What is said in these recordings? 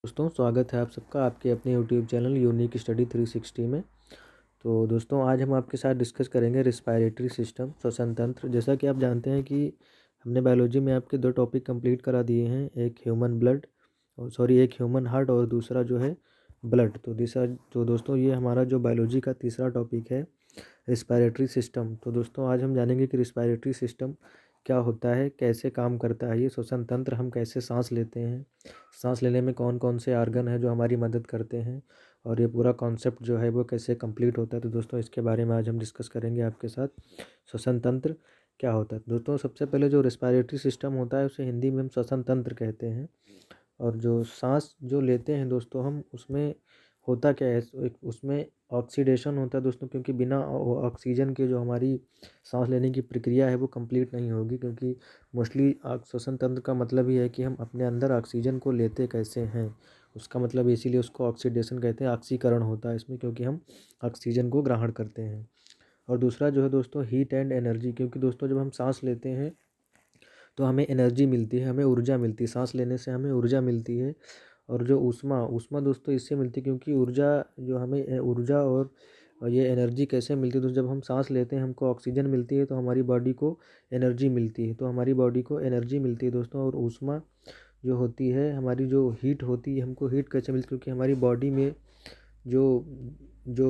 दोस्तों, स्वागत है आप सबका आपके अपने यूट्यूब चैनल यूनिक स्टडी 360 में। तो दोस्तों, आज हम आपके साथ डिस्कस करेंगे रिस्पायरेटरी सिस्टम, श्वसन तंत्र। जैसा कि आप जानते हैं कि हमने बायोलॉजी में आपके 2 टॉपिक कंप्लीट करा दिए हैं, एक ह्यूमन हार्ट और दूसरा जो है ब्लड। तो दोस्तों, ये हमारा जो बायोलॉजी का तीसरा टॉपिक है रिस्पायरेटरी सिस्टम। तो दोस्तों, आज हम जानेंगे कि रिस्पायरेटरी सिस्टम क्या होता है, कैसे काम करता है ये श्वसन तंत्र, हम कैसे सांस लेते हैं, सांस लेने में कौन कौन से आर्गन हैं जो हमारी मदद करते हैं, और ये पूरा कॉन्सेप्ट जो है वो कैसे कंप्लीट होता है। तो दोस्तों, इसके बारे में आज हम डिस्कस करेंगे आपके साथ। श्वसन तंत्र क्या होता है दोस्तों? सबसे पहले जो रिस्पायरेटरी सिस्टम होता है उसे हिंदी में हम श्वसन तंत्र कहते हैं। और जो सांस जो लेते हैं दोस्तों हम, उसमें होता क्या है, उसमें ऑक्सीडेशन होता है दोस्तों, क्योंकि बिना ऑक्सीजन के जो हमारी सांस लेने की प्रक्रिया है वो कंप्लीट नहीं होगी। क्योंकि मोस्टली श्वसन तंत्र का मतलब ही है कि हम अपने अंदर ऑक्सीजन को लेते कैसे हैं, उसका मतलब इसीलिए उसको ऑक्सीडेशन कहते हैं, ऑक्सीकरण होता है इसमें, क्योंकि हम ऑक्सीजन को ग्रहण करते हैं। और दूसरा जो है दोस्तों हीट एंड एनर्जी, क्योंकि दोस्तों जब हम सांस लेते हैं तो हमें एनर्जी मिलती है, हमें ऊर्जा मिलती है, सांस लेने से हमें ऊर्जा मिलती है। और जो ऊष्मा ऊष्मा दोस्तों इससे मिलती है, क्योंकि ऊर्जा जो हमें ऊर्जा और ये एनर्जी कैसे मिलती है, तो जब हम सांस लेते हैं हमको ऑक्सीजन मिलती है तो हमारी बॉडी को एनर्जी मिलती है, तो हमारी बॉडी को एनर्जी मिलती है दोस्तों। और ऊष्मा जो होती है, हमारी जो हीट होती है, हमको हीट कैसे मिलती है, क्योंकि हमारी बॉडी में जो जो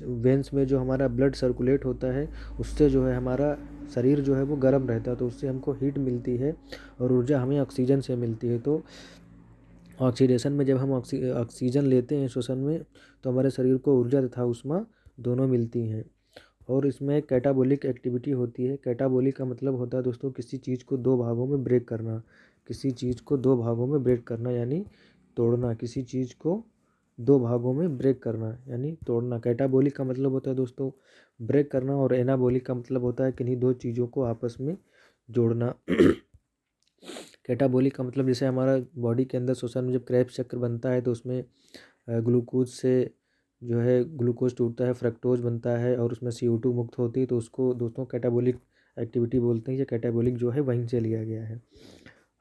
वेंस में जो हमारा ब्लड सर्कुलेट होता है उससे जो है हमारा शरीर जो है वो गर्म रहता है, तो उससे हमको हीट मिलती है और ऊर्जा हमें ऑक्सीजन से मिलती है। तो ऑक्सीडेशन में जब हम ऑक्सीजन लेते हैं श्वसन में, तो हमारे शरीर को ऊर्जा तथा ऊष्मा दोनों मिलती हैं। और इसमें कैटाबोलिक एक्टिविटी होती है। कैटाबोलिक का मतलब होता है दोस्तों किसी चीज़ को 2 भागों में ब्रेक करना, किसी चीज़ को 2 भागों में ब्रेक करना यानी तोड़ना, किसी चीज़ को 2 भागों में ब्रेक करना यानी तोड़ना। कैटाबोलिक का मतलब होता है दोस्तों ब्रेक करना, और एनाबोलिक का मतलब होता है किन्हीं 2 चीज़ों को आपस में जोड़ना। कैटाबॉलिक का मतलब जैसे हमारा बॉडी के अंदर श्वसन में जब क्रेब्स चक्र बनता है तो उसमें ग्लूकोज से जो है ग्लूकोज टूटता है, फ्रक्टोज बनता है और उसमें CO2 मुक्त होती है, तो उसको दोस्तों कैटाबॉलिक एक्टिविटी बोलते हैं। ये कैटाबॉलिक जो है वहीं से लिया गया है।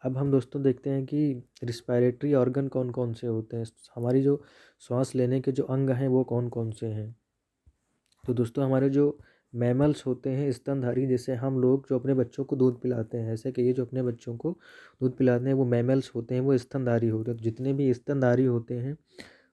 अब हम दोस्तों देखते हैं कि रिस्पायरेटरी ऑर्गन कौन कौन से होते हैं, हमारी जो श्वास लेने के जो अंग हैं वो कौन कौन से हैं। तो दोस्तों, हमारे जो मैमल्स होते हैं स्तनधारी, जैसे हम लोग जो अपने बच्चों को दूध पिलाते हैं, ऐसे कहिए जो अपने बच्चों को दूध पिलाते हैं वो मैमल्स होते हैं, वो स्तनधारी होते हैं। तो जितने भी स्तनधारी होते हैं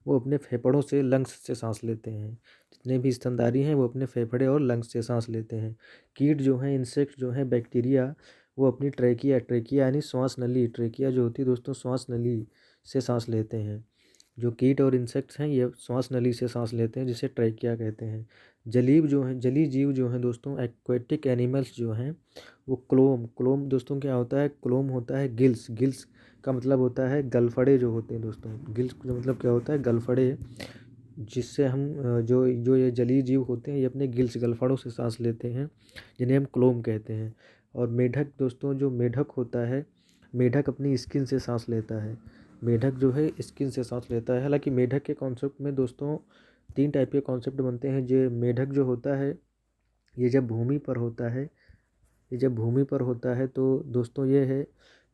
वो अपने फेफड़ों से लंग्स से सांस लेते हैं। जितने भी स्तनधारी हैं वो अपने फेफड़े और लंग्स से सांस लेते हैं। कीट जो हैं, इंसेक्ट जो हैं, बैक्टीरिया, वो अपनी ट्रेकिया ट्रेकिया यानी श्वास नली, ट्रेकिया जो होती है दोस्तों श्वास नली से सांस लेते हैं। जो कीट और इंसेक्ट्स हैं ये श्वास नली से सांस लेते हैं, जिसे ट्रैकिया कहते हैं। जलीय जीव जो हैं दोस्तों, एक्वेटिक एनिमल्स जो हैं, वो क्लोम दोस्तों क्या होता है, क्लोम होता है गिल्स का मतलब होता है गलफड़े जो होते हैं दोस्तों। गिल्स का मतलब क्या होता है, गलफड़े, जिससे हम जो जो ये जलीय जीव होते हैं ये अपने गिल्स गलफड़ों से सांस लेते हैं, जिन्हें हम क्लोम कहते हैं। और मेढक दोस्तों, जो मेढक होता है, मेढक अपनी स्किन से सांस लेता है। मेढक जो है स्किन से सांस लेता है। हालांकि मेढक के कॉन्सेप्ट में दोस्तों 3 टाइप के कॉन्सेप्ट बनते हैं। जो मेढक जो होता है ये जब भूमि पर होता है, ये जब भूमि पर होता है तो दोस्तों ये है,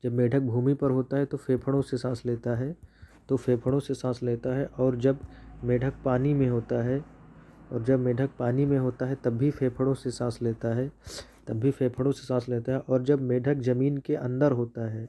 जब मेढक भूमि पर होता है तो फेफड़ों से सांस लेता है, तो फेफड़ों से सांस लेता है। और जब मेढक पानी में होता है, और जब मेढक पानी में होता है तब भी फेफड़ों से सांस लेता है, तब भी फेफड़ों से सांस लेता है। और जब मेढक ज़मीन के अंदर होता है,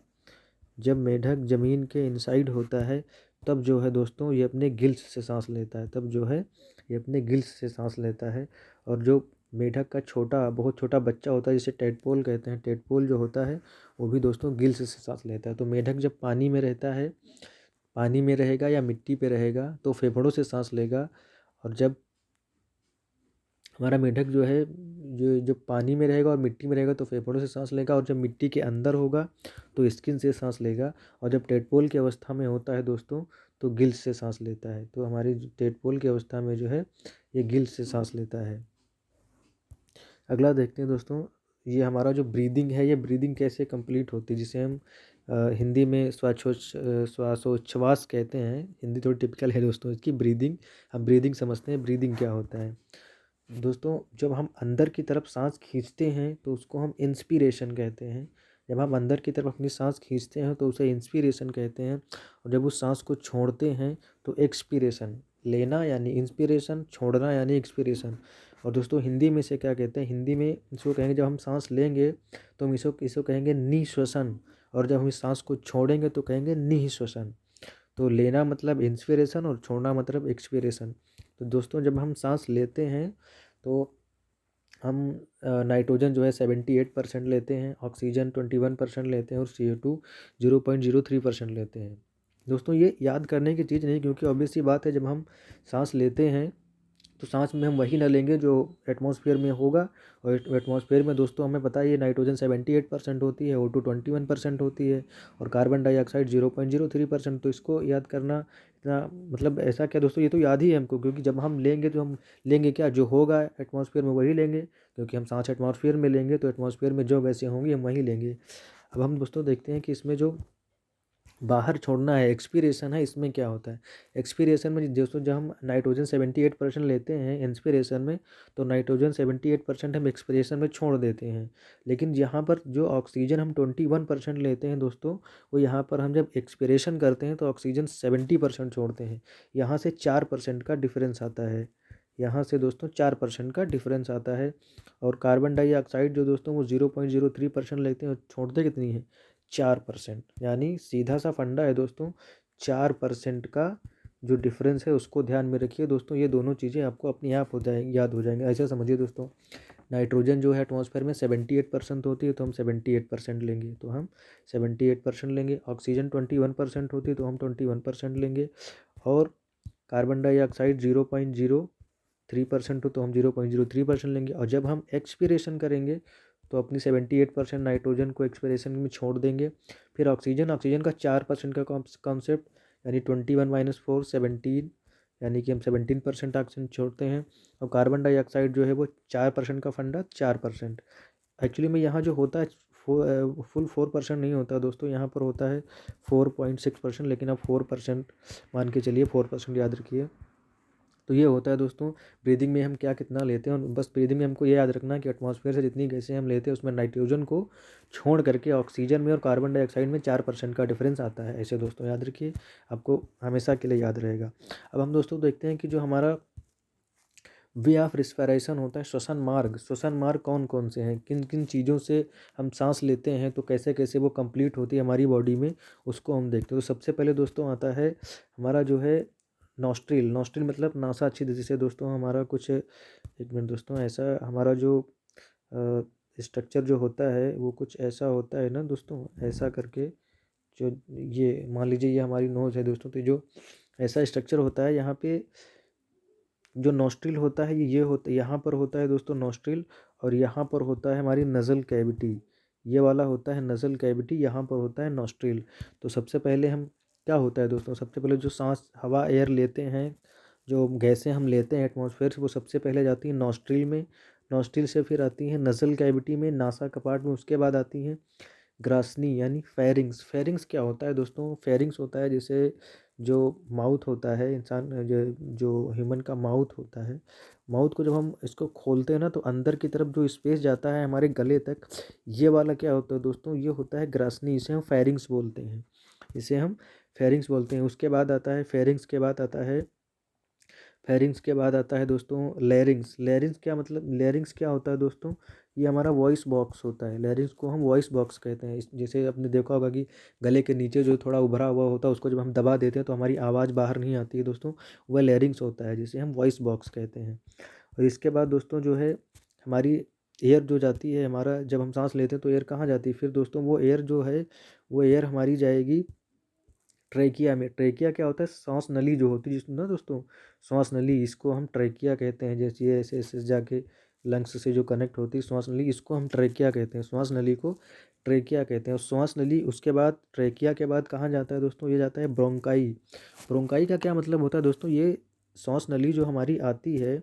जब मेढक ज़मीन के इनसाइड होता है, तब जो है दोस्तों ये अपने गिल्स से सांस लेता है, तब जो है ये अपने गिल्स से सांस लेता है। और जो मेढक का बहुत छोटा बच्चा होता है जिसे टेडपोल कहते हैं, टेडपोल जो होता है वो भी दोस्तों गिल्स से सांस लेता है। तो मेढक जब पानी में रहता है, पानी में रहेगा या मिट्टी पे रहेगा तो फेफड़ों से सांस लेगा। और जब हमारा मेढक जो है जो जब पानी में रहेगा और मिट्टी में रहेगा तो फेफड़ों से सांस लेगा, और जब मिट्टी के अंदर होगा तो स्किन से सांस लेगा। और जब टेडपोल की अवस्था में होता है दोस्तों तो गिल्स से सांस लेता है। तो हमारी टेडपोल की अवस्था में जो है ये गिल्स से सांस लेता है। अगला देखते हैं दोस्तों, ये हमारा जो ब्रीदिंग है, ये ब्रीदिंग कैसे कंप्लीट होती है, जिसे हम हिंदी में श्वासोच्छ्वास कहते हैं। हिंदी थोड़ी टिपिकल है दोस्तों इसकी। ब्रीदिंग, हम ब्रीदिंग समझते हैं, ब्रीदिंग क्या होता है दोस्तों। जब हम अंदर की तरफ सांस खींचते हैं तो उसको हम इंस्पिरेशन कहते हैं, जब हम अंदर की तरफ अपनी सांस खींचते हैं तो उसे इंस्पिरेशन कहते हैं, और जब उस सांस को छोड़ते हैं तो एक्सपीरेशन। लेना यानी इंस्पिरेशन, छोड़ना यानी एक्सपीरेशन। और दोस्तों हिंदी में इसे क्या कहते हैं, हिंदी में इसको कहेंगे, जब हम सांस लेंगे तो हम इसको कहेंगे निश्वसन, और जब हम इस सांस को छोड़ेंगे तो कहेंगे निःश्वसन। तो लेना मतलब इंस्पिरेशन और छोड़ना मतलब एक्सपीरेशन। तो दोस्तों जब हम सांस लेते हैं तो हम नाइट्रोजन जो है 78% लेते हैं, ऑक्सीजन 21% लेते हैं, और CO2 0.03% लेते हैं। दोस्तों ये याद करने की चीज़ नहीं, क्योंकि ऑब्वियस सी बात है, जब हम सांस लेते हैं तो सांस में हम वही ना लेंगे जो एटमॉस्फेयर में होगा, और एटमॉस्फेयर में दोस्तों हमें पता है ये नाइट्रोजन 78% होती है, O2 21% होती है, और कार्बन डाइऑक्साइड 0.03%। तो इसको याद करना इतना मतलब ऐसा क्या दोस्तों, ये तो याद ही है हमको, क्योंकि जब हम लेंगे तो हम लेंगे क्या, जो होगा एटमॉस्फेयर में वही लेंगे, क्योंकि हम सांस एटमॉस्फेयर में लेंगे तो एटमॉस्फेयर में जो गैसें होंगी हम वही लेंगे। अब हम दोस्तों देखते हैं कि इसमें जो बाहर छोड़ना है, एक्सपीरेशन है, इसमें क्या होता है। एक्सपीरेशन में दोस्तों जब हम नाइट्रोजन 78% लेते हैं इंस्पिरेशन में, तो नाइट्रोजन 78% हम एक्सपीरेशन में छोड़ देते हैं। लेकिन यहाँ पर जो ऑक्सीजन हम 21% लेते हैं दोस्तों, वो यहाँ पर हम जब एक्सपीरेशन करते हैं तो ऑक्सीजन 70% छोड़ते हैं। यहाँ से 4% का डिफरेंस आता है, यहाँ से दोस्तों 4% का डिफरेंस आता है। और कार्बन डाइऑक्साइड जो दोस्तों वो 0.03% लेते हैं, और छोड़ते कितनी है, 4%। यानी सीधा सा फंडा है दोस्तों, 4% का जो डिफरेंस है उसको ध्यान में रखिए दोस्तों। ये दोनों चीज़ें आपको अपने आप हो जाएंगी, याद हो जाएंगे। ऐसा समझिए दोस्तों, नाइट्रोजन जो है एटमॉस्फेयर में 78% होती है तो हम 78% लेंगे, तो हम 78% लेंगे। ऑक्सीजन 21% होती है तो हम 21% लेंगे। और कार्बन डाइऑक्साइड 0.03% हो तो हम 0.03% लेंगे। और जब हम एक्सपीरेशन करेंगे तो अपनी 78% नाइट्रोजन को एक्सपीरेशन में छोड़ देंगे। फिर ऑक्सीजन का 4% का कॉन्सेप्ट, यानी 21 - 4 17, यानी कि हम 17% ऑक्सीजन छोड़ते हैं। और कार्बन डाइऑक्साइड जो है वो 4% का फंडा, 4%। एक्चुअली में यहाँ जो होता है फुल 4% नहीं होता दोस्तों, यहाँ पर होता है 4.6%, लेकिन अब 4% मान के चलिए, 4% याद रखिए। तो ये होता है दोस्तों ब्रीदिंग में हम क्या कितना लेते हैं। और बस ब्रीदिंग में हमको ये याद रखना है कि एटमॉस्फेयर से जितनी गैसें हम लेते हैं उसमें नाइट्रोजन को छोड़ करके ऑक्सीजन में और कार्बन डाइऑक्साइड में 4% का डिफरेंस आता है। ऐसे दोस्तों याद रखिए, आपको हमेशा के लिए याद रहेगा। अब हम दोस्तों देखते हैं कि जो हमारा वे ऑफ रिस्पिरेशन होता है, श्वसन मार्ग कौन कौन से हैं, किन किन चीज़ों से हम सांस लेते हैं, तो कैसे कैसे वो कंप्लीट होती है हमारी बॉडी में, उसको हम देखते हैं। तो सबसे पहले दोस्तों आता है हमारा जो है नॉस्ट्रिल मतलब नासा छिद्र, जिसे दोस्तों हमारा कुछ, एक मिनट दोस्तों, ऐसा हमारा जो स्ट्रक्चर जो होता है वो कुछ ऐसा होता है ना दोस्तों, ऐसा करके, जो ये मान लीजिए ये हमारी नोज़ है दोस्तों, तो जो ऐसा स्ट्रक्चर होता है यहाँ पे, जो नॉस्ट्रिल होता है ये होता है, यहाँ पर होता है दोस्तों नॉस्ट्रिल, और यहाँ पर होता है हमारी नज़ल कैविटी, ये वाला होता है नज़ल कैविटी, यहाँ पर होता है नॉस्ट्रिल। तो सबसे पहले हम क्या होता है दोस्तों, सबसे पहले जो सांस हवा एयर लेते हैं, जो गैसें हम लेते हैं एटमॉस्फेयर से, वो सबसे पहले जाती हैं नॉस्ट्रिल में, नॉस्ट्रिल से फिर आती हैं नज़ल कैविटी में, नासा कपाट में, उसके बाद आती हैं ग्रासनी यानी फेरिंग्स। फेरिंग्स क्या होता है दोस्तों, फेरिंग्स होता है जैसे जो माउथ होता है इंसान, जो ह्यूमन का माउथ होता है, माउथ को जब हम इसको खोलते हैं ना तो अंदर की तरफ जो स्पेस जाता है हमारे गले तक, ये वाला क्या होता है दोस्तों, ये होता है ग्रासनी, इसे हम फेरिंग्स बोलते हैं, इसे हम फेरिंग्स बोलते हैं। उसके बाद आता है फेरिंग्स के बाद आता है, फेरिंग्स के बाद आता है दोस्तों लैरिंग्स। लैरिंग्स क्या मतलब, लैरिंग्स क्या होता है दोस्तों, ये हमारा वॉइस बॉक्स होता है, लैरिंग्स को हम वॉइस बॉक्स कहते हैं। जैसे आपने देखा होगा कि गले के नीचे जो थोड़ा उभरा हुआ होता है उसको जब हम दबा देते हैं तो हमारी आवाज़ बाहर नहीं आती है दोस्तों, वह लैरिंग्स होता है, जिसे हम वॉइस बॉक्स कहते हैं। और इसके बाद दोस्तों जो है हमारी एयर जो जाती है, हमारा जब हम सांस लेते हैं तो एयर कहाँ जाती है, फिर दोस्तों वो एयर जो है, वो एयर हमारी जाएगी ट्रेकिया में। ट्रेकिया क्या होता है, सांस नली जो होती है जिसमें ना दोस्तों, सांस नली, इसको हम ट्रेकिया कहते हैं। जैसे ये ऐसे ऐसे जाके लंग्स से जो कनेक्ट होती है सांस नली, इसको हम ट्रेकिया कहते हैं, सांस नली को ट्रेकिया कहते हैं। और सांस नली उसके बाद ट्रेकिया के बाद कहाँ जाता है दोस्तों, ये जाता है ब्रोंकाई। ब्रोंकाई का क्या मतलब होता है दोस्तों, ये सांस नली जो हमारी आती है,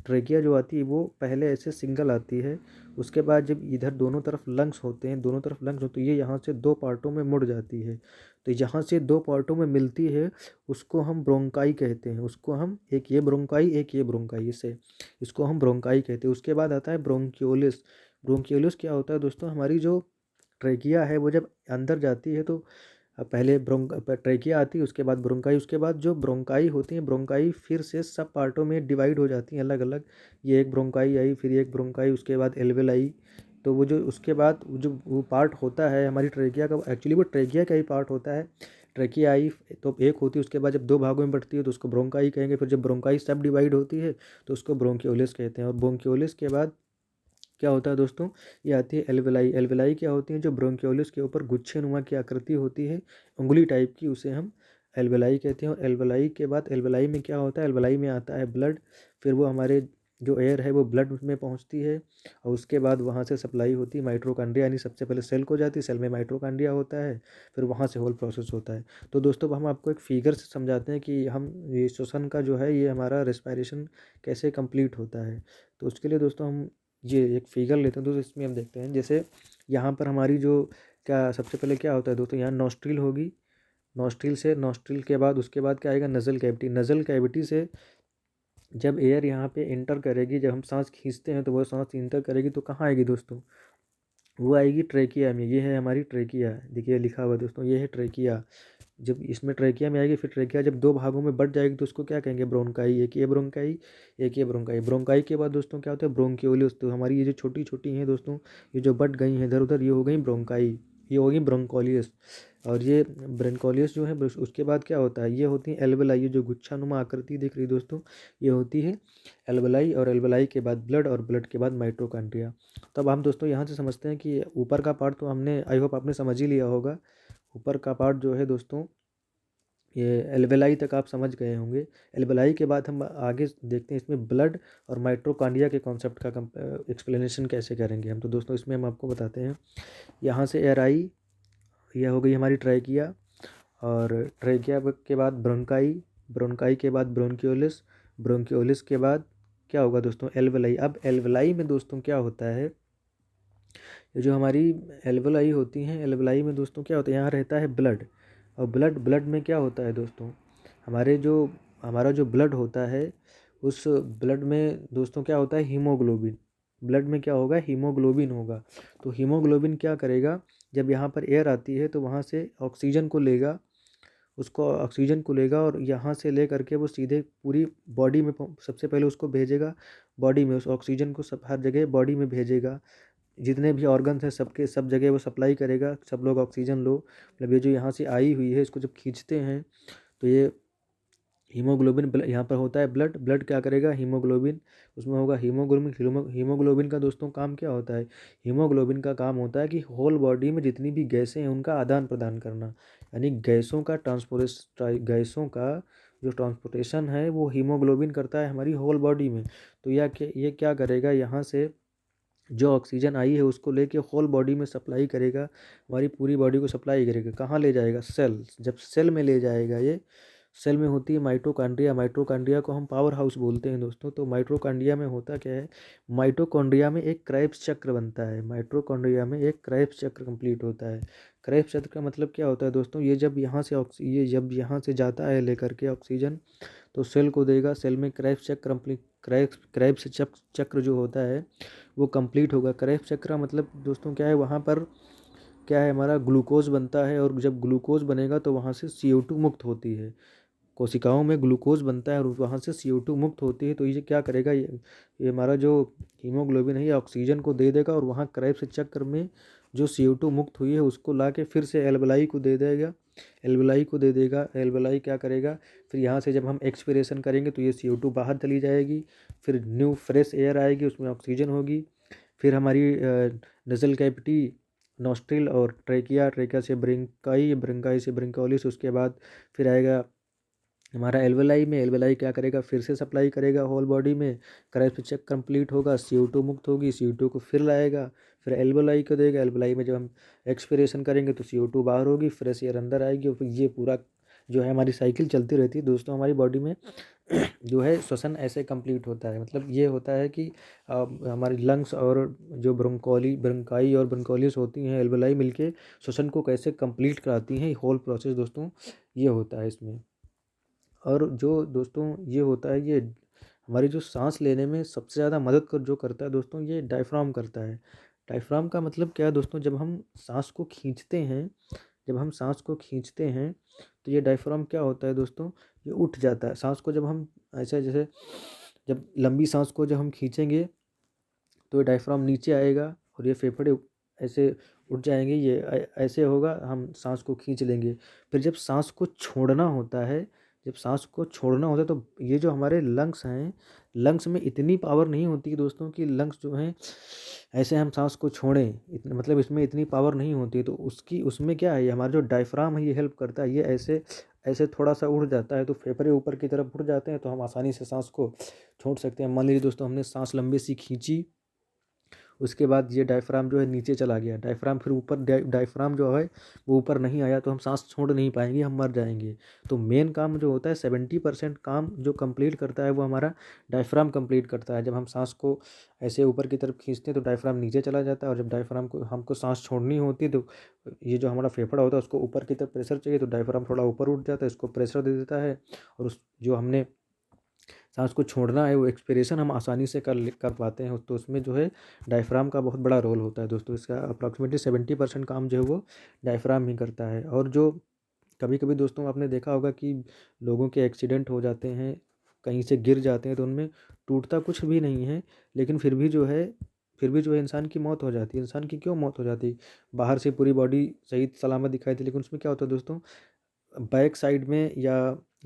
ट्रेकिया जो आती है वो पहले ऐसे सिंगल आती है, उसके बाद जब इधर दोनों तरफ लंग्स होते हैं, दोनों तरफ लंग्स होते हैं, ये यहाँ से दो पार्टों में मुड़ जाती है। तो जहाँ से दो पार्टों में मिलती है उसको हम ब्रोंकाई कहते हैं, उसको हम, एक ये ब्रोंकाई एक ये ब्रोंकाई, इसे इसको हम ब्रोंकाई कहते हैं। उसके बाद आता है ब्रोंक्योलिस। ब्रोंक्योलिस क्या होता है दोस्तों, हमारी जो ट्रेकिया है वो जब अंदर जाती है तो पहले ट्रेकिया आती है, उसके बाद ब्रोंकाई, उसके बाद जो ब्रोंकाई होती है, ब्रोंकाई फिर से सब पार्टों में डिवाइड हो जाती हैं अलग अलग। ये एक ब्रोंकाई आई, फिर एक ब्रोंकाई, उसके बाद एल्वेलाई। तो वो जो उसके बाद वो पार्ट होता है हमारी ट्रेकिया का, एक्चुअली वो ट्रेकिया का ही पार्ट होता है। ट्रेकिया आई तो एक होती है, उसके बाद जब दो भागों में बंटती है तो उसको ब्रोंकाई कहेंगे। फिर जब ब्रोंकाई सब डिवाइड होती है तो उसको ब्रोंकियोलिस कहते हैं। और ब्रोंकियोलिस के बाद क्या होता है दोस्तों, ये आती है एल्वेलाई। एल्वेलाई क्या होती है, जो ब्रोंकियोलिस के ऊपर गुच्छे नुमा की आकृति होती है, उंगली टाइप की, उसे हम एल्वेलाई कहते हैं। और एल्वेलाई के बाद एल्वेलाई में क्या होता है, एल्वेलाई में आता है ब्लड। फिर वो हमारे जो एयर है वो ब्लड में पहुंचती है और उसके बाद वहाँ से सप्लाई होती है माइटोकॉन्ड्रिया, यानी सबसे पहले सेल को जाती है, सेल में माइटोकॉन्ड्रिया होता है, फिर वहाँ से होल प्रोसेस होता है। तो दोस्तों अब हम आपको एक फिगर से समझाते हैं कि हम ये श्वसन का जो है, ये हमारा रेस्पिरेशन कैसे कंप्लीट होता है। तो उसके लिए दोस्तों हम ये एक फिगर लेते हैं। दोस्तों इसमें हम देखते हैं, जैसे यहाँ पर हमारी जो क्या सबसे पहले क्या होता है दोस्तों, यहाँ नॉस्ट्रिल होगी, नॉस्ट्रिल से, नॉस्ट्रिल के बाद उसके बाद क्या आएगा, नज़ल कैविटी। नज़ल कैविटी से जब एयर यहाँ पे इंटर करेगी, जब हम सांस खींचते हैं तो वो सांस इंटर करेगी तो कहाँ आएगी दोस्तों, वो आएगी ट्रेकिया में। ये है हमारी ट्रेकिया, देखिए लिखा हुआ है दोस्तों, ये है ट्रेकिया। जब इसमें ट्रेकिया में आएगी, फिर ट्रेकिया जब दो भागों में बट जाएगी तो उसको क्या कहेंगे, ब्रोंकाई। एक ये ब्रोंकाई, एक ये ब्रोंकाई। ब्रोंकाई के बाद दोस्तों क्या होता है, ब्रोंकियोलिस। तो हमारी ये जो छोटी छोटी हैं दोस्तों, ये जो बट गई हैं इधर उधर, ये हो गई ब्रोंकाई, ये होगी ब्रोंकोलियस। और ये ब्रोंकोलियस जो है उसके बाद क्या होता है, ये होती है एल्वेलाई। ये जो गुच्छानुमा आकृति दिख रही है दोस्तों, ये होती है एल्वेलाई। और एल्वेलाई के बाद ब्लड, और ब्लड के बाद माइटोकॉन्ड्रिया। तब हम दोस्तों यहाँ से समझते हैं कि ऊपर का पार्ट तो हमने, आई होप आपने समझ ही लिया होगा। ऊपर का पार्ट जो है दोस्तों, ये एल्वेलाई तक आप समझ गए होंगे। एल्वेलाई के बाद हम आगे देखते हैं इसमें ब्लड और माइटोकॉन्ड्रिया के कॉन्सेप्ट का एक्सप्लेनेशन कैसे करेंगे हम। तो दोस्तों इसमें हम आपको बताते हैं, यहाँ से एयर आई, यह हो गई हमारी ट्रैकिया, और ट्रैकिया के बाद ब्रोंकाई, ब्रोंकाई के बाद ब्रोंकियोलिस, ब्रोंकियोलिस के बाद क्या होगा दोस्तों, एल्वेलाई। अब एल्वेलाई में दोस्तों क्या होता है, ये जो हमारी एल्वेलाई होती हैं, एल्वेलाई में दोस्तों क्या होता है, यहाँ रहता है ब्लड। और ब्लड, ब्लड में क्या होता है दोस्तों, हमारा जो ब्लड होता है, उस ब्लड में दोस्तों क्या होता है, हीमोग्लोबिन। ब्लड में क्या होगा, हीमोग्लोबिन होगा। तो हीमोग्लोबिन क्या करेगा, जब यहाँ पर एयर आती है तो वहाँ से ऑक्सीजन को लेगा, उसको ऑक्सीजन को लेगा और यहाँ से ले करके वो सीधे पूरी बॉडी में सबसे पहले उसको भेजेगा बॉडी में, उस ऑक्सीजन को सब हर जगह बॉडी में भेजेगा। जितने भी ऑर्गन्स हैं सबके सब जगह वो सप्लाई करेगा, सब लोग ऑक्सीजन लो। मतलब ये जो यहाँ से आई हुई है, इसको जब खींचते हैं तो ये हीमोग्लोबिन, यहाँ पर होता है ब्लड। ब्लड क्या करेगा, हीमोग्लोबिन, उसमें होगा हीमोग्लोबिन। हीमोग्लोबिन का दोस्तों काम क्या होता है, हीमोग्लोबिन का काम होता है कि होल बॉडी में जितनी भी गैसें हैं उनका आदान प्रदान करना, यानी गैसों का जो ट्रांसपोर्टेशन है वो हीमोग्लोबिन करता है हमारी होल बॉडी में। तो ये क्या करेगा, यहाँ से जो ऑक्सीजन आई है उसको लेके होल बॉडी में सप्लाई करेगा, हमारी पूरी बॉडी को सप्लाई करेगा। कहाँ ले जाएगा, सेल। जब सेल में ले जाएगा, ये सेल में होती है माइटोकॉन्ड्रिया। माइटोकॉन्ड्रिया को हम पावर हाउस बोलते हैं दोस्तों। तो माइटोकॉन्ड्रिया में होता क्या है, माइटोकॉन्ड्रिया में एक क्रेब्स चक्र बनता है, माइटोकॉन्ड्रिया में एक क्रेब्स चक्र कंप्लीट होता है। क्रेब्स चक्र का मतलब क्या होता है दोस्तों, ये जब यहाँ से जाता है लेकर के ऑक्सीजन, तो सेल को देगा, सेल में क्रेब्स चक्र कंप्लीट, क्रेब्स चक्र जो होता है वो कंप्लीट होगा। क्रेब्स चक्र मतलब दोस्तों क्या है, वहाँ पर क्या है, हमारा ग्लूकोज बनता है, और जब ग्लूकोज बनेगा तो वहाँ से CO2 मुक्त होती है। कोशिकाओं में ग्लूकोज बनता है और वहाँ से CO2 मुक्त होती है। तो ये क्या करेगा, ये हमारा जो हीमोग्लोबिन है ये ऑक्सीजन को दे देगा, और वहाँ क्रेब्स चक्र में जो CO2 मुक्त हुई है उसको ला के फिर से एल्वेलाई को दे देगा, एल्वेलाई को दे देगा। एल्वेलाई क्या करेगा, फिर यहाँ से जब हम एक्सपिरेशन करेंगे तो ये CO2 बाहर चली जाएगी, फिर न्यू फ्रेश एयर आएगी, उसमें ऑक्सीजन होगी। फिर हमारी नज़ल कैविटी, नॉस्ट्रिल और ट्रेकिया, ट्रेकिया से ब्रोंकाई, ब्रोंकाई से ब्रोंकोलिस, उसके बाद फिर आएगा हमारा एल्वेलाई में। एल्वेलाई क्या करेगा, फिर से सप्लाई करेगा होल बॉडी में, क्रेब्स चेक कंप्लीट होगा, CO2 मुक्त होगी, CO2 को फिर लाएगा, फिर एल्वेलाई को देगा। एल्वेलाई में जब हम एक्सपिरेशन करेंगे तो CO2 बाहर होगी, फ्रेश एयर अंदर आएगी, और फिर ये पूरा जो है हमारी साइकिल चलती रहती है दोस्तों हमारी बॉडी में। जो है श्वसन ऐसे कंप्लीट होता है। मतलब ये होता है कि हमारी लंग्स और जो ब्रोंकाई और ब्रोंकोलियस होती हैं, एल्वेलाई मिलके श्वसन को कैसे कंप्लीट कराती हैं, होल प्रोसेस दोस्तों ये होता है इसमें। और जो दोस्तों ये होता है, ये हमारी जो सांस लेने में सबसे ज़्यादा मदद जो करता है दोस्तों, ये डायफ्राम करता है। डायफ्राम का मतलब क्या है दोस्तों, जब हम सांस को खींचते हैं, जब हम सांस को खींचते हैं तो ये डायफ्राम क्या होता है दोस्तों, ये उठ जाता है। सांस को जब हम ऐसे, जैसे जब लंबी सांस को जब हम खींचेंगे तो ये डायफ्राम नीचे आएगा और ये फेफड़े ऐसे उठ जाएंगे, ये ऐसे होगा, हम सांस को खींच लेंगे। फिर जब सांस को छोड़ना होता है, जब सांस को छोड़ना होता है तो ये जो हमारे लंग्स हैं, लंग्स में इतनी पावर नहीं होती दोस्तों कि लंग्स जो हैं ऐसे हम सांस को छोड़ें, इतने मतलब इसमें इतनी पावर नहीं होती। तो उसकी उसमें क्या है, ये हमारा जो डायफ्राम है ये हेल्प करता है। ये ऐसे ऐसे थोड़ा सा उड़ जाता है तो फेफड़े ऊपर की तरफ उड़ जाते हैं, तो हम आसानी से सांस को छोड़ सकते हैं। मान लीजिए दोस्तों हमने सांस लंबी सी खींची, उसके बाद ये डायफ्राम जो है नीचे चला गया, डायफ्राम फिर ऊपर, डायफ्राम जो है वो ऊपर नहीं आया तो हम सांस छोड़ नहीं पाएंगे, हम मर जाएंगे। तो मेन काम जो होता है 70% काम जो कंप्लीट करता है वो हमारा डायफ्राम कंप्लीट करता है। जब हम सांस को ऐसे ऊपर की तरफ खींचते हैं तो डायफ्राम नीचे चला जाता है, और जब डायफ्राम को हमको सांस छोड़नी होती है तो ये जो हमारा फेफड़ा होता है उसको ऊपर की तरफ प्रेशर चाहिए, तो डायफ्राम थोड़ा ऊपर उठ जाता है, इसको प्रेशर दे देता है, और उस जो हमने सांस को छोड़ना है वो एक्सपिरेशन हम आसानी से कर पाते हैं। तो उसमें जो है डायफ्राम का बहुत बड़ा रोल होता है दोस्तों। इसका अप्रॉक्सीमेटली 70% काम जो है वो डायफ्राम ही करता है। और जो कभी कभी दोस्तों आपने देखा होगा कि लोगों के एक्सीडेंट हो जाते हैं, कहीं से गिर जाते हैं, तो उनमें टूटता कुछ भी नहीं है, लेकिन फिर भी जो है इंसान की मौत हो जाती है। इंसान की क्यों मौत हो जाती है, बाहर से पूरी बॉडी सही सलामत दिखाई थी, लेकिन उसमें क्या होता है दोस्तों, बैक साइड में या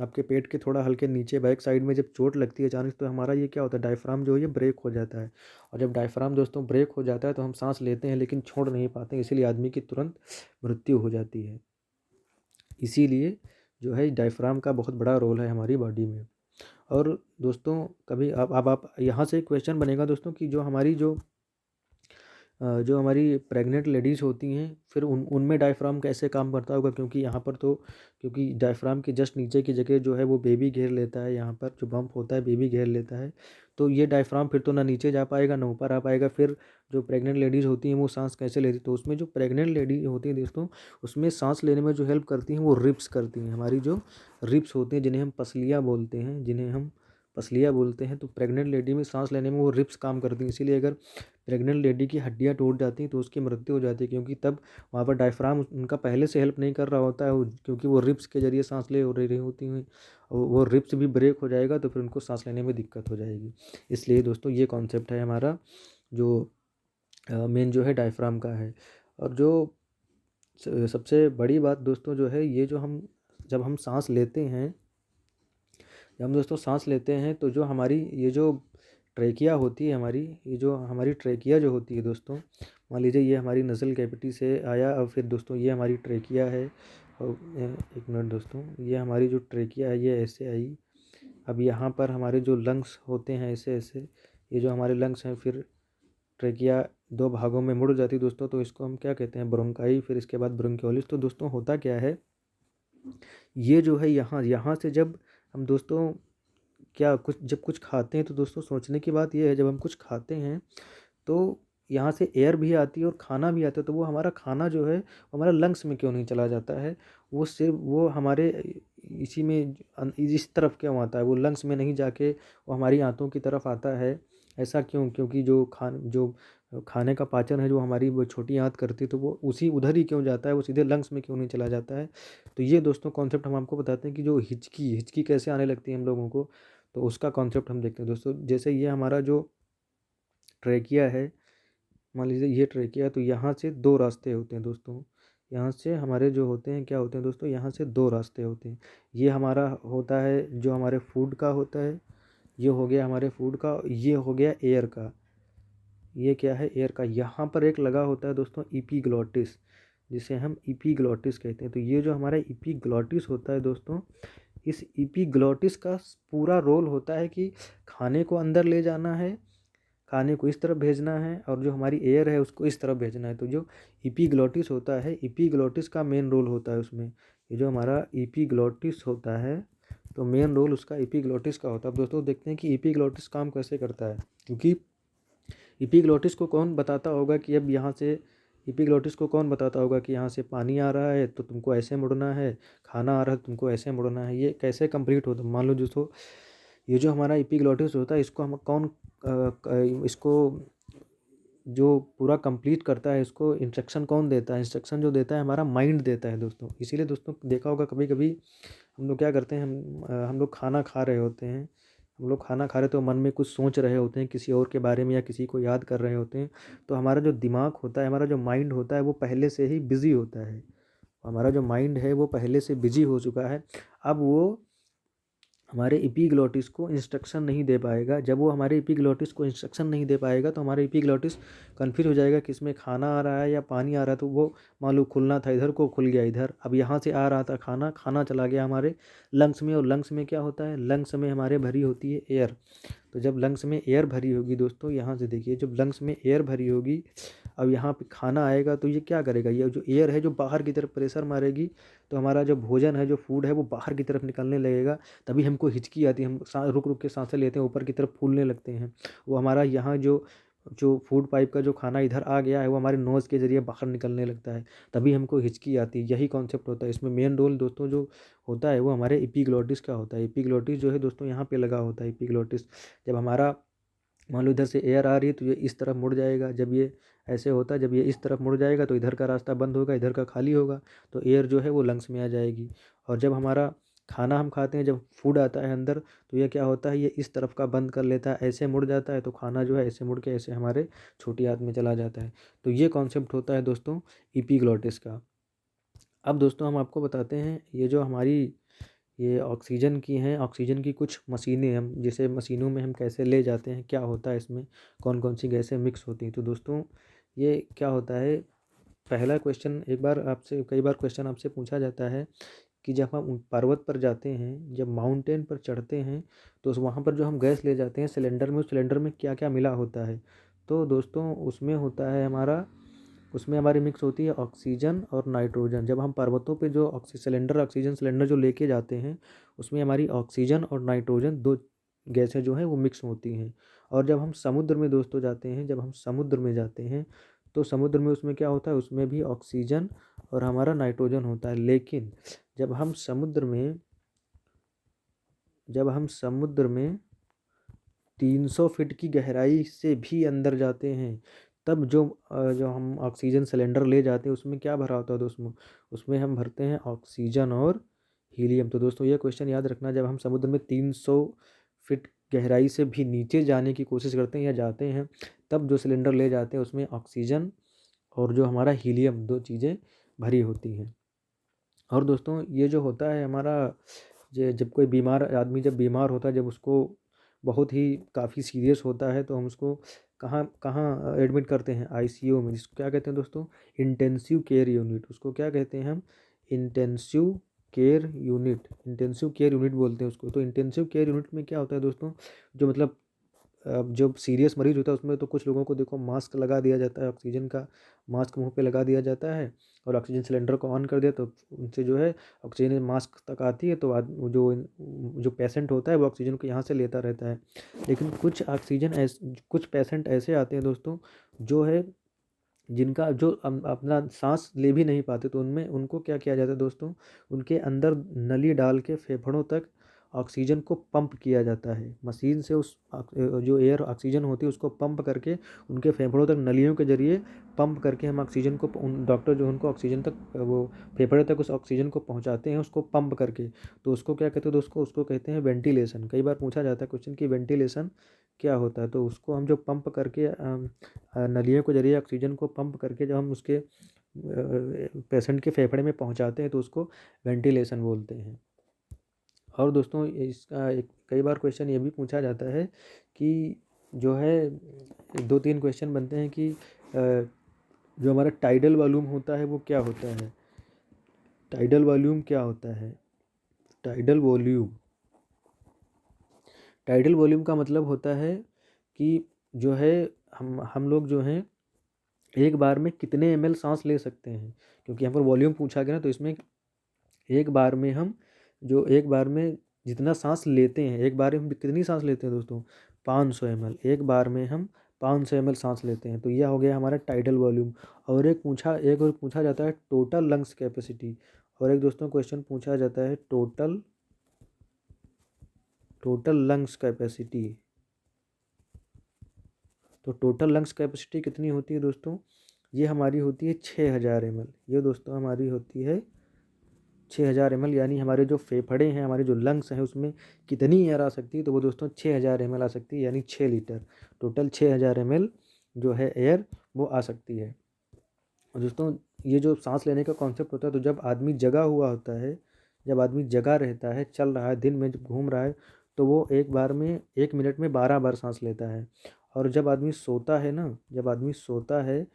आपके पेट के थोड़ा हल्के नीचे बैक साइड में जब चोट लगती है अचानक, तो हमारा ये क्या होता है, डायफ्राम जो है ये ब्रेक हो जाता है। और जब डायफ्राम दोस्तों ब्रेक हो जाता है तो हम सांस लेते हैं लेकिन छोड़ नहीं पाते हैं, इसीलिए आदमी की तुरंत मृत्यु हो जाती है। इसीलिए जो है डायफ्राम का बहुत बड़ा रोल है हमारी बॉडी में। और दोस्तों कभी अब आप यहाँ से एक क्वेश्चन बनेगा दोस्तों कि जो हमारी प्रेग्नेंट लेडीज़ होती हैं, फिर उनमें डायफ्राम कैसे काम करता होगा, क्योंकि यहाँ पर तो, क्योंकि डायफ्राम के जस्ट नीचे की जगह जो है वो बेबी घेर लेता है, यहाँ पर जो बम्प होता है बेबी घेर लेता है, तो ये डायफ्राम फिर तो ना नीचे जा पाएगा ना ऊपर आ पाएगा। फिर जो प्रेग्नेंट लेडीज़ होती हैं वो सांस कैसे लेती, तो उसमें जो प्रेग्नेंट लेडी होती है दोस्तों, उसमें सांस लेने में जो हेल्प करती हैं वो रिब्स करती हैं। हमारी जो रिब्स होती हैं, जिन्हें हम पसलियाँ बोलते हैं, तो प्रेग्नेंट लेडी में सांस लेने में वो रिब्स काम करती हैं। इसीलिए अगर प्रेग्नेंट लेडी की हड्डियाँ टूट जाती हैं तो उसकी मृत्यु हो जाती है, क्योंकि तब वहाँ पर डायफ्राम उनका पहले से हेल्प नहीं कर रहा होता है, क्योंकि वो रिब्स के जरिए सांस ले हो रही होती हैं, और वो रिब्स भी ब्रेक हो जाएगा तो फिर उनको सांस लेने में दिक्कत हो जाएगी। इसलिए दोस्तों ये कॉन्सेप्ट है हमारा, जो मेन जो है डायफ्राम का है। और जो सबसे बड़ी बात दोस्तों जो है, ये जो हम जब हम सांस लेते हैं, जब हम दोस्तों सांस लेते हैं तो जो हमारी ये जो ट्रेकिया होती है हमारी, ये जो हमारी ट्रेकिया जो होती है दोस्तों, मान लीजिए ये हमारी नज़ल कैविटी से आया, और फिर दोस्तों ये हमारी ट्रेकिया है, और एक मिनट दोस्तों, ये हमारी जो ट्रेकिया है ये ऐसे आई। अब यहाँ पर हमारे जो लंग्स होते हैं ऐसे ऐसे, ये जो हमारे लंग्स हैं, फिर ट्रेकिया दो भागों में मुड़ जाती दोस्तों, तो इसको हम क्या कहते हैं, ब्रोंकाई, फिर इसके बाद ब्रोंकियोलिस। तो दोस्तों होता क्या है, ये जो है यहाँ यहाँ से जब हम दोस्तों जब कुछ खाते हैं, तो दोस्तों सोचने की बात ये है, जब हम कुछ खाते हैं तो यहाँ से एयर भी आती है और खाना भी आता है, तो वो हमारा खाना जो है वो हमारा लंग्स में क्यों नहीं चला जाता है, वो सिर्फ वो हमारे इसी में इस तरफ क्यों आता है, वो लंग्स में नहीं जाके वो हमारी आंतों की तरफ आता है। ऐसा क्यों, क्योंकि जो खाने का पाचन है, जो हमारी वो छोटी आंत करती है, तो वो उसी उधर ही क्यों जाता है, वो सीधे लंग्स में क्यों नहीं चला जाता है। तो ये दोस्तों कॉन्सेप्ट हम आपको बताते हैं कि जो हिचकी हिचकी कैसे आने लगती है हम लोगों को, तो उसका कॉन्सेप्ट हम देखते हैं दोस्तों। जैसे ये हमारा जो ट्रेकिया है, मान लीजिए ये ट्रेकिया, तो यहाँ से दो रास्ते होते हैं दोस्तों, यहाँ से हमारे जो होते हैं क्या होते हैं दोस्तों, यहाँ से दो रास्ते होते हैं। ये हमारा होता है जो हमारे फूड का होता है, ये हो गया हमारे फूड का, ये हो गया एयर का, ये क्या है, एयर का। यहाँ पर एक लगा होता है दोस्तों इपीग्लॉटिस, जिसे हम इपीग्लॉटिस कहते हैं। तो ये जो हमारा इपीग्लॉटिस होता है दोस्तों, इस इपीग्लॉटिस का पूरा रोल होता है कि खाने को अंदर ले जाना है, खाने को इस तरफ भेजना है, और जो हमारी एयर है उसको इस तरफ भेजना है। तो जो इपीग्लॉटिस होता है, इपीग्लॉटिस का मेन रोल होता है उसमें। ये जो हमारा इपीग्लॉटिस होता है, तो मेन रोल उसका इपीग्लॉटिस का होता है। अब दोस्तों देखते हैं कि इपीग्लॉटिस काम कैसे करता है, क्योंकि इपीग्लॉटिस को कौन बताता होगा कि अब यहाँ से, इपीग्लॉटिस को कौन बताता होगा कि यहाँ से पानी आ रहा है तो तुमको ऐसे मुड़ना है, खाना आ रहा है तो तुमको ऐसे मुड़ना है। ये कैसे कंप्लीट होता है, मान लो दोस्तों ये जो हमारा इपीग्लॉटिस होता है, इसको हम इसको जो पूरा कंप्लीट करता है इसको इंस्ट्रक्शन कौन देता है? इंस्ट्रक्शन जो देता है हमारा माइंड देता है दोस्तों। इसीलिए दोस्तों देखा होगा कभी कभी हम लोग क्या करते हैं, हम लोग खाना खा रहे होते हैं, हम लोग खाना खा रहे तो मन में कुछ सोच रहे होते हैं किसी और के बारे में या किसी को याद कर रहे होते हैं, तो हमारा जो दिमाग होता है, हमारा जो माइंड होता है वो पहले से ही बिजी होता है। हमारा जो माइंड है वो पहले से बिजी हो चुका है। अब वो हमारे एपिग्लोटिस को इंस्ट्रक्शन नहीं दे पाएगा। जब वो हमारे एपिग्लोटिस को इंस्ट्रक्शन नहीं दे पाएगा तो हमारे एपिग्लोटिस कन्फ्यूज हो जाएगा कि इसमें खाना आ रहा है या पानी आ रहा है। तो वो मान लो खुलना था इधर को, खुल गया इधर। अब यहाँ से आ रहा था खाना, खाना चला गया हमारे लंग्स में, और लंग्स में क्या होता है, लंग्स में हमारे भरी होती है एयर। तो जब लंग्स में एयर भरी होगी दोस्तों, यहाँ से देखिए, जब लंग्स में एयर भरी होगी, अब यहाँ पे खाना आएगा तो ये क्या करेगा, ये जो एयर है जो बाहर की तरफ प्रेशर मारेगी, तो हमारा जो भोजन है, जो फूड है, वो बाहर की तरफ निकलने लगेगा। तभी हमको हिचकी आती है, हम रुक रुक के सांसें लेते हैं, ऊपर की तरफ फूलने लगते हैं। वो हमारा यहाँ जो जो फूड पाइप का जो खाना इधर आ गया है वो हमारे नोज़ के ज़रिए बाहर निकलने लगता है, तभी हमको हिचकी आती है। यही कॉन्सेप्ट होता है इसमें। मेन रोल दोस्तों जो होता है वो हमारे एपिग्लोटिस का होता है। एपिग्लोटिस जो है दोस्तों यहाँ पे लगा होता है। एपिग्लोटिस जब हमारा मान लो इधर से एयर आ रही है तो ये इस तरफ मुड़ जाएगा। जब ये ऐसे होता है, जब ये इस तरफ मुड़ जाएगा तो इधर का रास्ता बंद होगा, इधर का खाली होगा, तो एयर जो है वो लंग्स में आ जाएगी। और जब हमारा खाना हम खाते हैं, जब फूड आता है अंदर, तो ये क्या होता है, ये इस तरफ का बंद कर लेता है, ऐसे मुड़ जाता है, तो खाना जो है ऐसे मुड़ के ऐसे हमारे छोटी आंत में चला जाता है। तो ये कॉन्सेप्ट होता है दोस्तों एपिग्लोटिस का। अब दोस्तों हम आपको बताते हैं ये जो हमारी ये ऑक्सीजन की हैं, ऑक्सीजन की कुछ मशीनें, हम जिसे मशीनों में हम कैसे ले जाते हैं, क्या होता है इसमें, कौन कौन सी गैसें मिक्स होती हैं। तो दोस्तों ये क्या होता है, पहला क्वेश्चन, एक बार आपसे कई बार क्वेश्चन आपसे पूछा जाता है कि जब हम पर्वत पर जाते हैं, जब माउंटेन पर चढ़ते हैं, तो वहाँ पर जो हम गैस ले जाते हैं सिलेंडर में, उस सिलेंडर में क्या क्या मिला होता है। तो दोस्तों उसमें होता है हमारा, उसमें हमारी मिक्स होती है ऑक्सीजन और नाइट्रोजन। जब हम पर्वतों पे जो ऑक्सीजन सिलेंडर जो लेके जाते हैं, उसमें हमारी ऑक्सीजन और नाइट्रोजन दो गैसें जो हैं वो मिक्स होती हैं। और जब हम समुद्र में दोस्तों जाते हैं, जब हम समुद्र में जाते हैं, तो समुद्र में उसमें क्या होता है, उसमें भी ऑक्सीजन और हमारा नाइट्रोजन होता है। लेकिन जब हम समुद्र में जब हम समुद्र में 300 फीट की गहराई से भी अंदर जाते हैं, तब जो हम ऑक्सीजन सिलेंडर ले जाते हैं उसमें क्या भरा होता है दोस्तों, उसमें हम भरते हैं ऑक्सीजन और हीलियम। तो दोस्तों ये क्वेश्चन याद रखना, जब हम समुद्र में 300 फीट गहराई से भी नीचे जाने की कोशिश करते हैं या जाते हैं, तब जो सिलेंडर ले जाते हैं उसमें ऑक्सीजन और जो हमारा हीलियम, दो चीज़ें भरी होती हैं। और दोस्तों ये जो होता है हमारा, जब कोई बीमार आदमी जब बीमार होता है, जब उसको बहुत ही काफ़ी सीरियस होता है, तो हम उसको कहाँ कहाँ एडमिट करते हैं, आईसीयू में, जिसको क्या कहते हैं दोस्तों, इंटेंसिव केयर यूनिट। उसको क्या कहते हैं हम, intensive care unit, intensive care unit बोलते हैं उसको। तो इंटेंसिव केयर यूनिट में क्या होता है दोस्तों, जो मतलब जो सीरियस मरीज होता है उसमें तो कुछ लोगों को देखो मास्क लगा दिया जाता है, ऑक्सीजन का मास्क मुंह पे लगा दिया जाता है, और ऑक्सीजन सिलेंडर को ऑन कर दिया तो उनसे जो है ऑक्सीजन मास्क तक आती है, तो जो जो पेशेंट होता है वो ऑक्सीजन को यहाँ से लेता रहता है। लेकिन कुछ पेशेंट ऐसे आते हैं दोस्तों जो है जिनका जो अपना सांस ले भी नहीं पाते, तो उनमें उनको क्या किया जाता है दोस्तों, उनके अंदर नली डाल के फेफड़ों तक ऑक्सीजन को पंप किया जाता है मशीन से। जो एयर ऑक्सीजन होती है उसको पंप करके उनके फेफड़ों तक नलियों के जरिए पंप करके हम ऑक्सीजन को, उन डॉक्टर जो उनको ऑक्सीजन तक, वो फेफड़े तक उस ऑक्सीजन को पहुंचाते हैं उसको पंप करके। तो उसको क्या कहते हैं दोस्तों, उसको कहते हैं वेंटिलेशन। कई बार पूछा जाता है क्वेश्चन कि वेंटिलेशन क्या होता है। तो उसको हम जो पंप करके नलियों के जरिए ऑक्सीजन को पंप करके जब हम उसके पेशेंट के फेफड़े में पहुंचाते हैं तो उसको वेंटिलेशन बोलते हैं। और दोस्तों इसका एक कई बार क्वेश्चन ये भी पूछा जाता है कि जो है, दो तीन क्वेश्चन बनते हैं कि जो हमारा टाइडल वॉल्यूम होता है वो क्या होता है। टाइडल वॉल्यूम क्या होता है, टाइडल वॉल्यूम, टाइडल वॉल्यूम का मतलब होता है कि जो है हम लोग जो हैं एक बार में कितने ml सांस ले सकते हैं। क्योंकि यहाँ पर वॉल्यूम पूछा गया ना, तो इसमें एक बार में हम जो एक बार में जितना सांस लेते हैं, एक बार में हम कितनी सांस लेते हैं दोस्तों, 500 ml। एक बार में हम 500 ml सांस लेते हैं। तो यह हो गया हमारा टाइडल वॉल्यूम। और एक और पूछा जाता है टोटल लंग्स कैपेसिटी। और एक दोस्तों क्वेश्चन पूछा जाता है टोटल लंग्स कैपेसिटी। तो टोटल लंग्स कैपेसिटी कितनी होती है दोस्तों, ये हमारी होती है 6000 ml। ये दोस्तों हमारी होती है 6000 ml, यानी हमारे जो फेफड़े हैं, हमारे जो लंग्स हैं, उसमें कितनी एयर आ सकती है, तो वो दोस्तों 6000 ml आ सकती है, यानी 6 लीटर। टोटल 6000 ml जो है एयर वो आ सकती है। और दोस्तों ये जो सांस लेने का कॉन्सेप्ट होता है, तो जब आदमी जगा हुआ होता है, जब आदमी जगा रहता है, चल रहा है, दिन में जब घूम रहा है, तो वो एक बार में 1 मिनट में 12 बार सांस लेता है। और जब आदमी सोता है ना, जब आदमी सोता है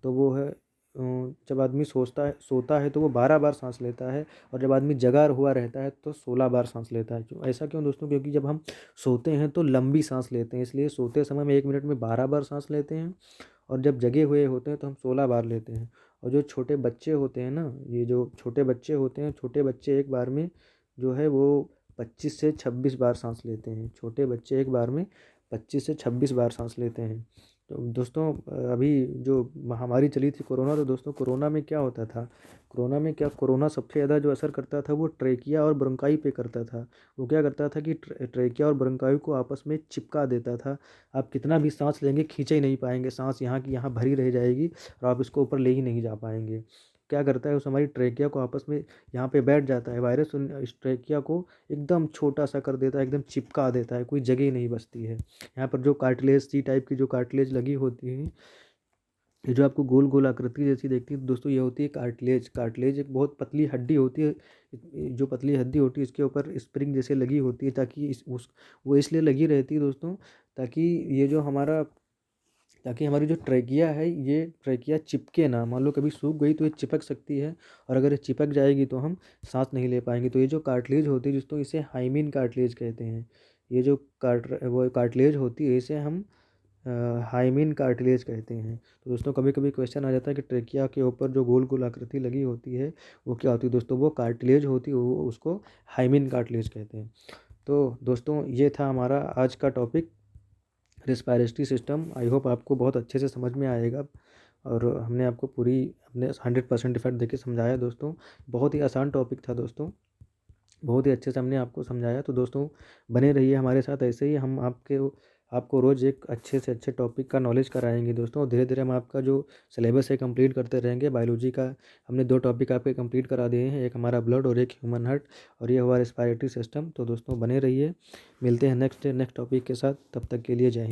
तो वो है जब आदमी सोता है तो वो 12 बार सांस लेता है। और जब आदमी जगा हुआ रहता है तो 16 बार सांस लेता है। क्यों ऐसा क्यों दोस्तों, क्योंकि जब हम सोते हैं तो लंबी सांस लेते हैं, इसलिए सोते समय में 1 मिनट में 12 बार सांस लेते हैं। और जब जगे हुए होते हैं तो हम 16 बार लेते हैं। और जो छोटे बच्चे होते हैं ना, ये जो छोटे बच्चे होते हैं, छोटे बच्चे एक बार में जो है वो 25 से 26 बार सांस लेते हैं। छोटे बच्चे एक बार में 25 से 26 बार सांस लेते हैं। तो दोस्तों अभी जो महामारी चली थी कोरोना, तो दोस्तों कोरोना में क्या होता था, कोरोना सबसे ज़्यादा जो असर करता था वो ट्रेकिया और ब्रोंकाई पे करता था। वो क्या करता था कि ट्रेकिया और ब्रोंकाई को आपस में चिपका देता था। आप कितना भी सांस लेंगे खींच ही नहीं पाएंगे, सांस यहाँ की यहाँ भरी रह जाएगी और आप इसको ऊपर ले ही नहीं जा पाएंगे। क्या करता है, उस हमारी ट्रेकिया को आपस में यहाँ पे बैठ जाता है वायरस, इस ट्रेकिया को एकदम छोटा सा कर देता है, एकदम चिपका देता है, कोई जगह नहीं बचती है। यहाँ पर जो कार्टिलेज सी टाइप की जो कार्टिलेज लगी होती है, ये जो आपको गोल गोल आकृति जैसी देखती है, तो दोस्तों ये होती है कार्टिलेज। कार्टिलेज एक बहुत पतली हड्डी होती है। जो पतली हड्डी होती है इसके ऊपर स्प्रिंग जैसे लगी होती है, ताकि वो इसलिए लगी रहती है दोस्तों, ताकि ये जो हमारा ताकि हमारी जो ट्रेकिया है, ये ट्रेकिया चिपके ना। मान लो कभी सूख गई तो ये चिपक सकती है, और अगर ये चिपक जाएगी तो हम सांस नहीं ले पाएंगे। तो ये जो कार्टिलेज होती है दोस्तों, इसे हाइमीन कार्टिलेज कहते हैं। ये जो वो कार्टिलेज होती है, इसे हम हाइमीन कार्टिलेज कहते हैं। तो दोस्तों कभी कभी क्वेश्चन आ जाता है कि ट्रेकिया के ऊपर जो गोल गोल आकृति लगी होती है वो क्या होती है, दोस्तों वो कार्टिलेज होती है, वो उसको हाइमीन कार्टिलेज कहते हैं। तो दोस्तों ये था हमारा आज का topic, respiratory system. I hope आपको बहुत अच्छे से समझ में आएगा, और हमने आपको पूरी अपने 100% इफर्ट देके समझाया दोस्तों। बहुत ही आसान टॉपिक था दोस्तों, बहुत ही अच्छे से हमने आपको समझाया। तो दोस्तों बने रहिए हमारे साथ, ऐसे ही हम आपको रोज़ एक अच्छे से अच्छे टॉपिक का नॉलेज कराएंगे दोस्तों। धीरे धीरे हम आपका जो सिलेबस है कंप्लीट करते रहेंगे। बायोलॉजी का हमने 2 टॉपिक आपके कंप्लीट करा दिए हैं, एक हमारा ब्लड और एक ह्यूमन हार्ट, और ये हुआ रिस्पायरेटरी सिस्टम। तो दोस्तों बने रहिए, मिलते हैं नेक्स्ट टॉपिक के साथ, तब तक के लिए जय हिंद।